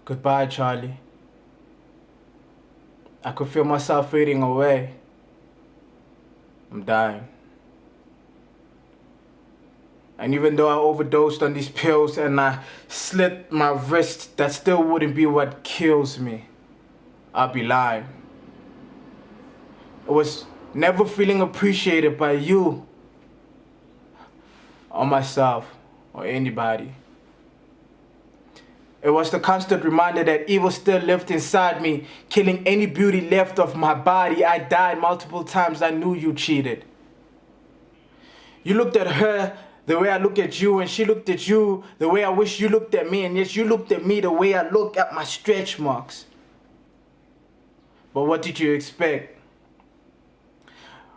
Goodbye, Charlie. I could feel myself fading away. I'm dying. And even though I overdosed on these pills and I slit my wrist, that still wouldn't be what kills me. I'd be lying. It was never feeling appreciated by you, or myself, or anybody. It was the constant reminder that evil still lived inside me, killing any beauty left of my body. I died multiple times. I knew you cheated. You looked at her the way I look at you, and she looked at you the way I wish you looked at me, and yet you looked at me the way I look at my stretch marks. But what did you expect?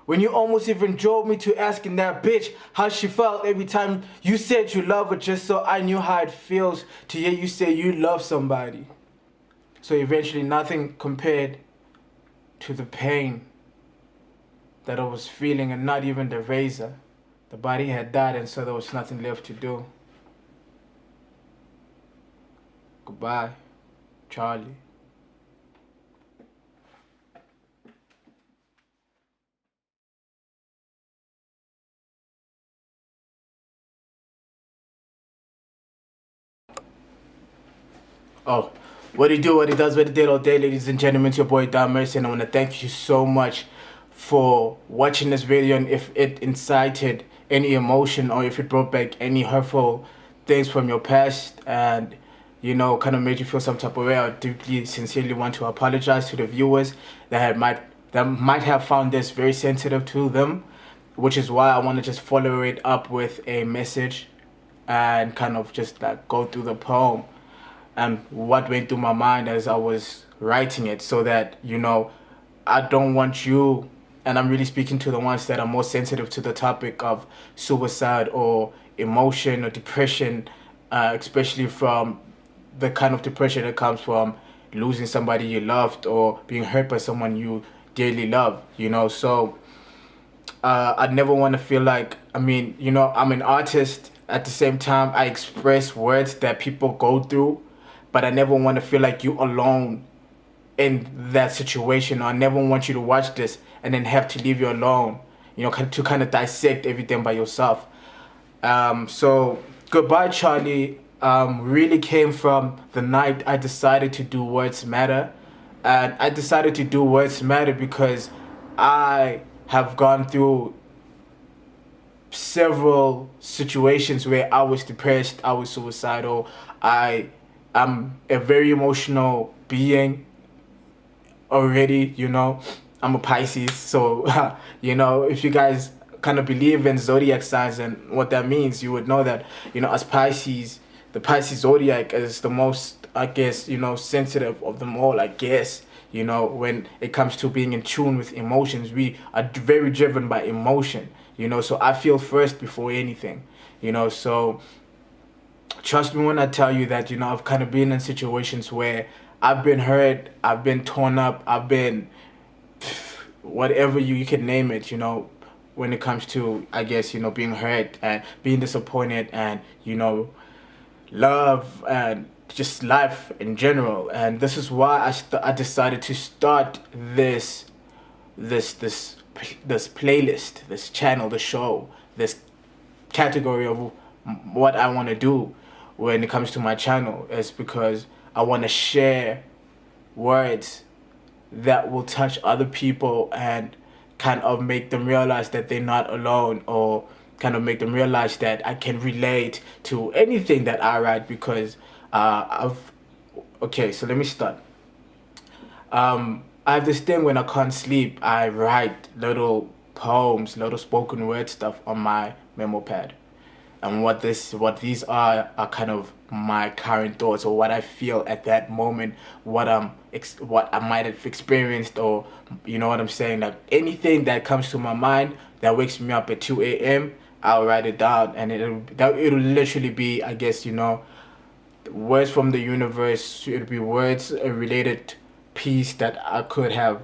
When you almost even drove me to asking that bitch how she felt every time you said you love her, just so I knew how it feels to hear you say you love somebody. So eventually nothing compared to the pain that I was feeling, and not even the razor. The body had died, and so there was nothing left to do. Goodbye, Charlie. Oh, what he do, what he does, what he did all day, ladies and gentlemen. It's your boy Don Mercy, and I want to thank you so much for watching this video. And if it incited any emotion, or if it brought back any hurtful things from your past, and kind of made you feel some type of way, I deeply, sincerely want to apologize to the viewers that might have found this very sensitive to them, which is why I want to just follow it up with a message and kind of just like go through the poem and what went through my mind as I was writing it, so that I don't want you, and I'm really speaking to the ones that are more sensitive to the topic of suicide or emotion or depression, especially from the kind of depression that comes from losing somebody you loved or being hurt by someone you dearly love. So I never want to feel like, I'm an artist. At the same time, I express words that people go through, but I never want to feel like you alone in that situation. I never want you to watch this and then have to leave you alone, to kind of dissect everything by yourself. So Goodbye, Charlie, really came from the night I decided to do Words Matter. And I decided to do Words Matter because I have gone through several situations where I was depressed, I was suicidal. I'm a very emotional being already. I'm a Pisces, so if you guys kind of believe in zodiac signs and what that means, you would know that as Pisces, the Pisces zodiac is the most, I guess, sensitive of them all, I guess. When it comes to being in tune with emotions, we are very driven by emotion. So I feel first before anything. So trust me when I tell you that I've kind of been in situations where I've been hurt, I've been torn up, I've been whatever you can name it, when it comes to, I guess, being hurt and being disappointed, and love and just life in general. And this is why I decided to start this playlist, this channel, the show, this category of what I want to do when it comes to my channel, is because I want to share words that will touch other people and kind of make them realize that they're not alone, or kind of make them realize that I can relate to anything that I write. Because okay, so let me start. I have this thing when I can't sleep, I write little poems, little spoken word stuff on my memo pad. And what these are kind of my current thoughts, or what I feel at that moment, what I might have experienced, or what I'm saying. Like anything that comes to my mind that wakes me up at 2 a.m., I'll write it down, and it'll literally be, I guess, words from the universe. It'll be words, a related piece that I could have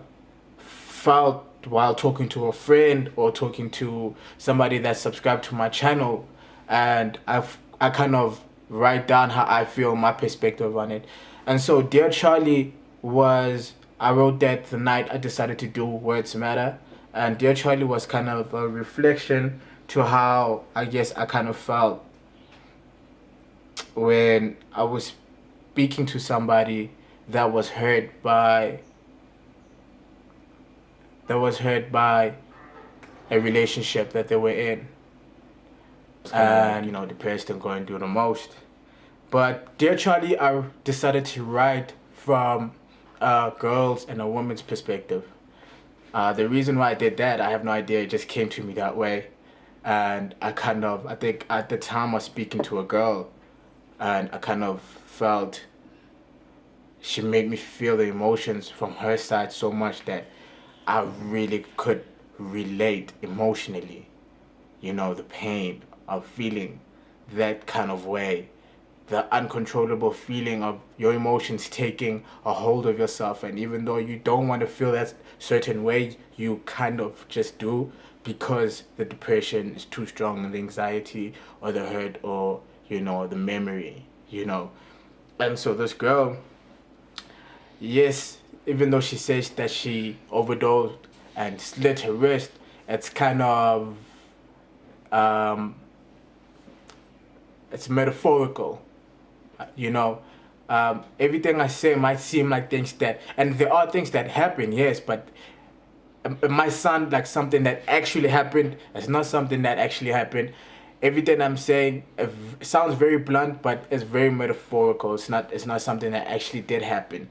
felt while talking to a friend or talking to somebody that subscribed to my channel. And I kind of write down how I feel, my perspective on it. And so Dear Charlie was, I wrote that the night I decided to do Words Matter. And Dear Charlie was kind of a reflection to how I guess I kind of felt when I was speaking to somebody that was hurt by a relationship that they were in, and depressed and going through the most. But Dear Charlie, I decided to write from a girl's and a woman's perspective. The reason why I did that, I have no idea. It just came to me that way, and I think at the time I was speaking to a girl, and I kind of felt she made me feel the emotions from her side so much that I really could relate emotionally, the pain of feeling that kind of way, the uncontrollable feeling of your emotions taking a hold of yourself. And even though you don't want to feel that certain way, you kind of just do, because the depression is too strong, and the anxiety or the hurt or, the memory. And so this girl, yes, even though she says that she overdosed and slit her wrist, it's kind of it's metaphorical, you know. Everything I say might seem like things that, and there are things that happen, yes, but it might sound like something that actually happened. It's not something that actually happened. Everything I'm saying, it sounds very blunt, but it's very metaphorical. It's not something that actually did happen.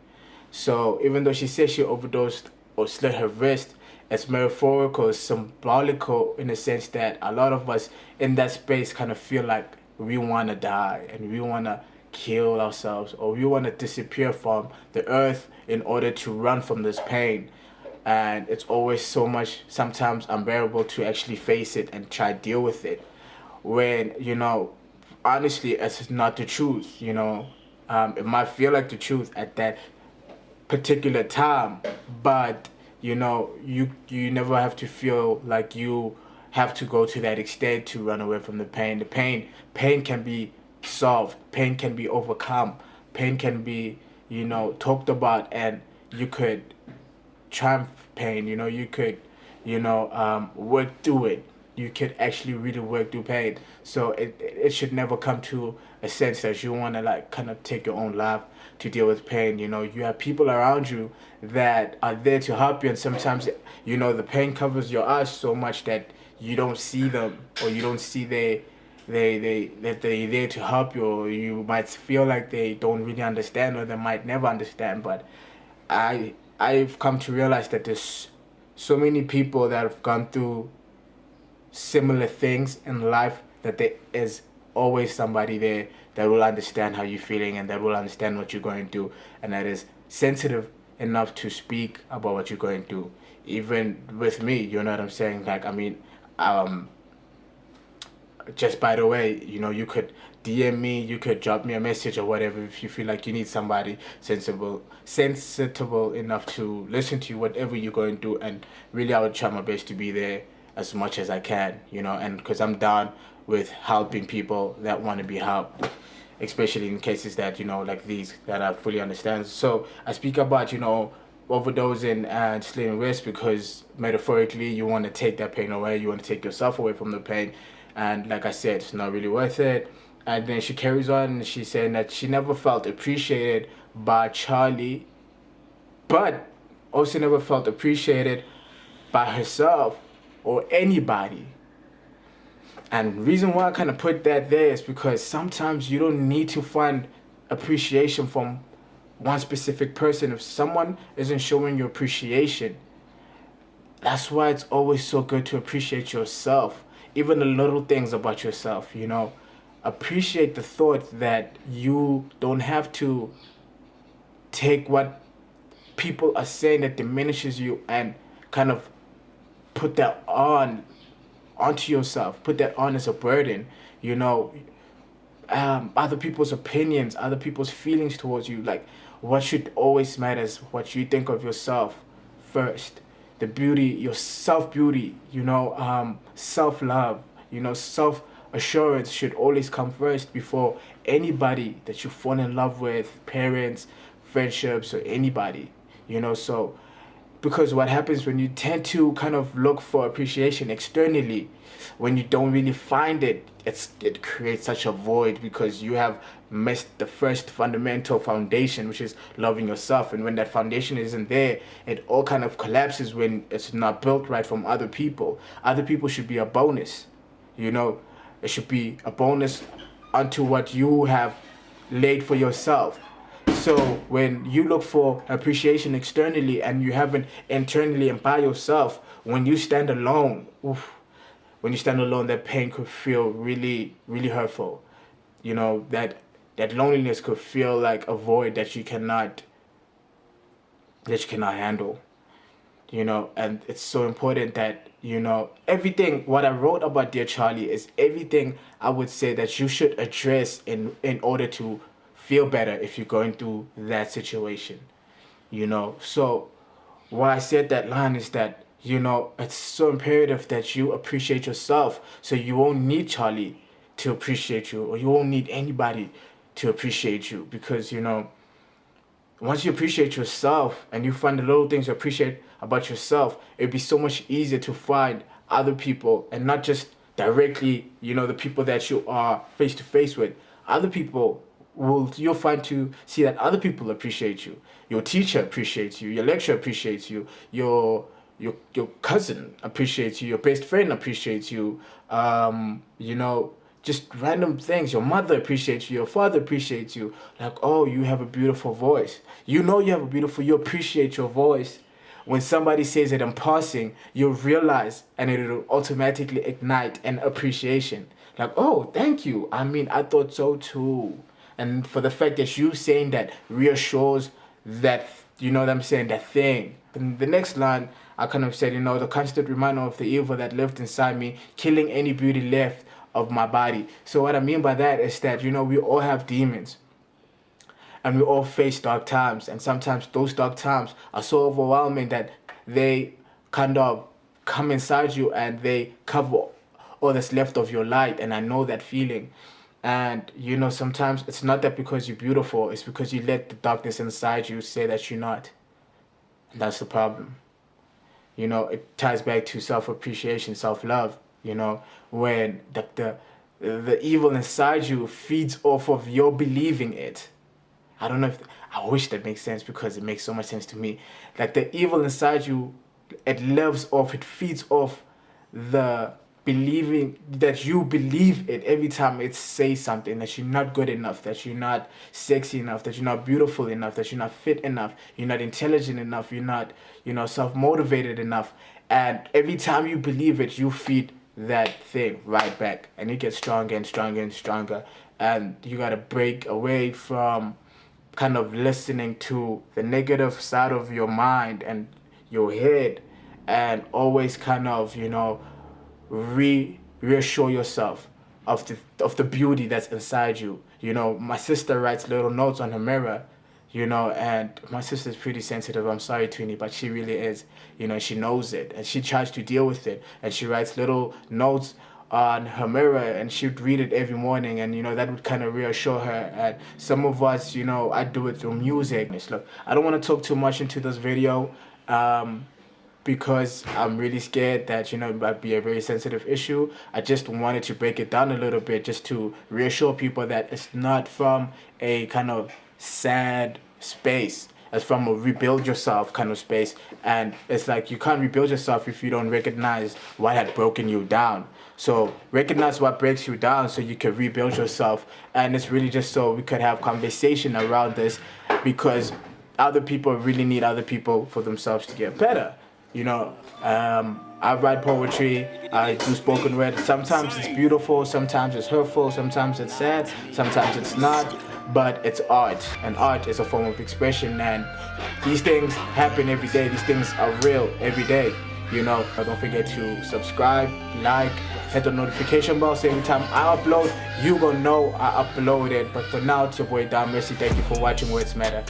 So even though she says she overdosed or slit her wrist, it's metaphorical, it's symbolical, in the sense that a lot of us in that space kind of feel like we want to die and we want to kill ourselves, or we want to disappear from the earth in order to run from this pain. And it's always so much, sometimes unbearable, to actually face it and try to deal with it, when honestly it's not the truth. It might feel like the truth at that particular time, but you never have to feel like you have to go to that extent to run away from the pain. The pain can be solved, pain can be overcome, pain can be talked about, and you could triumph pain. You could work through it. You could actually really work through pain. So it should never come to a sense that you want to like kind of take your own life to deal with pain. You have people around you that are there to help you, and sometimes the pain covers your eyes so much that you don't see them, or you don't see that they're there to help you, or you might feel like they don't really understand, or they might never understand. But I've come to realize that there's so many people that have gone through similar things in life, that there is always somebody there that will understand how you're feeling, and that will understand what you're going through, and that is sensitive enough to speak about what you're going through. Even with me, you know what I'm saying? Like, I mean, just by the way, you could DM me, you could drop me a message or whatever, if you feel like you need somebody sensible enough to listen to you, whatever you're going through. And really, I would try my best to be there as much as I can, and because I'm down with helping people that want to be helped, especially in cases that, like these, that I fully understand. So I speak about, overdosing and slitting wrists, because metaphorically you want to take that pain away, you want to take yourself away from the pain. And like I said, it's not really worth it. And then she carries on, and she's saying that she never felt appreciated by Charlie, but also never felt appreciated by herself or anybody. And the reason why I kind of put that there is because sometimes you don't need to find appreciation from one specific person. If someone isn't showing you appreciation, that's why it's always so good to appreciate yourself, even the little things about yourself. Appreciate the thought that you don't have to take what people are saying that diminishes you and kind of put that onto yourself, put that on as a burden. Other people's opinions, other people's feelings towards you. Like, what should always matter is what you think of yourself first. The beauty, your self beauty, self love, self assurance should always come first before anybody that you fall in love with, parents, friendships, or anybody, you know. So because what happens when you tend to kind of look for appreciation externally, when you don't really find it, it creates such a void, because you have missed the first fundamental foundation, which is loving yourself. And when that foundation isn't there, it all kind of collapses when it's not built right from other people. Other people should be a bonus, you know. It should be a bonus onto what you have laid for yourself. So when you look for appreciation externally and you haven't internally and by yourself, when you stand alone, when you stand alone, that pain could feel really, really hurtful. You know, that loneliness could feel like a void that you cannot handle. You know, and it's so important that, you know, everything what I wrote about Dear Charlie is everything I would say that you should address in order to feel better if you're going through that situation, you know. So why I said that line is that, you know, it's so imperative that you appreciate yourself, so you won't need Charlie to appreciate you, or you won't need anybody to appreciate you. Because, you know, once you appreciate yourself and you find the little things you appreciate about yourself, it'd be so much easier to find other people, and not just directly, you know, the people that you are face to face with. Other people you'll find to see that other people appreciate you. Your teacher appreciates you, your lecturer appreciates you, your cousin appreciates you, your best friend appreciates you, you know, just random things. Your mother appreciates you, your father appreciates you. Like, oh, you have a beautiful voice. You know you have a beautiful, you appreciate your voice. When somebody says it in passing, you'll realize, and it'll automatically ignite an appreciation. Like, oh, thank you. I mean, I thought so too. And for the fact that you saying that reassures that, you know what I'm saying, that thing. And the next line, I kind of said, you know, the constant reminder of the evil that lived inside me, killing any beauty left of my body. So what I mean by that is that, you know, we all have demons. And we all face dark times. And sometimes those dark times are so overwhelming that they kind of come inside you and they cover all that's left of your light. And I know that feeling. And, you know, sometimes it's not that because you're beautiful, it's because you let the darkness inside you say that you're not. And that's the problem. You know, it ties back to self-appreciation, self-love, you know, when the evil inside you feeds off of your believing it. I don't know if, I wish that makes sense, because it makes so much sense to me. Like, the evil inside you, it feeds off the believing that you believe it every time it says something, that you're not good enough, that you're not sexy enough, that you're not beautiful enough, that you're not fit enough, you're not intelligent enough, you're not, you know, self-motivated enough. And every time you believe it, you feed that thing right back, and it gets stronger and stronger and stronger. And you got to break away from kind of listening to the negative side of your mind and your head, and always kind of, you know, reassure yourself of the beauty that's inside you. You know, my sister writes little notes on her mirror, you know, and my sister's pretty sensitive. I'm sorry, Tweenie, but she really is. You know, she knows it, and she tries to deal with it, and she writes little notes on her mirror, and she'd read it every morning, and, you know, that would kind of reassure her. And some of us, you know, I do it through music. Look, I don't want to talk too much into this video, because I'm really scared that, you know, it might be a very sensitive issue. I just wanted to break it down a little bit, just to reassure people that it's not from a kind of sad space. It's from a rebuild yourself kind of space. And it's like, you can't rebuild yourself if you don't recognize what had broken you down. So recognize what breaks you down so you can rebuild yourself. And it's really just so we could have conversation around this, because other people really need other people for themselves to get better. You know, I write poetry, I do spoken word. Sometimes it's beautiful, sometimes it's hurtful, sometimes it's sad, sometimes it's not. But it's art, and art is a form of expression, and these things happen every day. These things are real every day, you know. Don't forget to subscribe, like, hit the notification bell so every time I upload, you gonna know I uploaded. But for now, it's your boy Don Mercy. Thank you for watching Words Matter.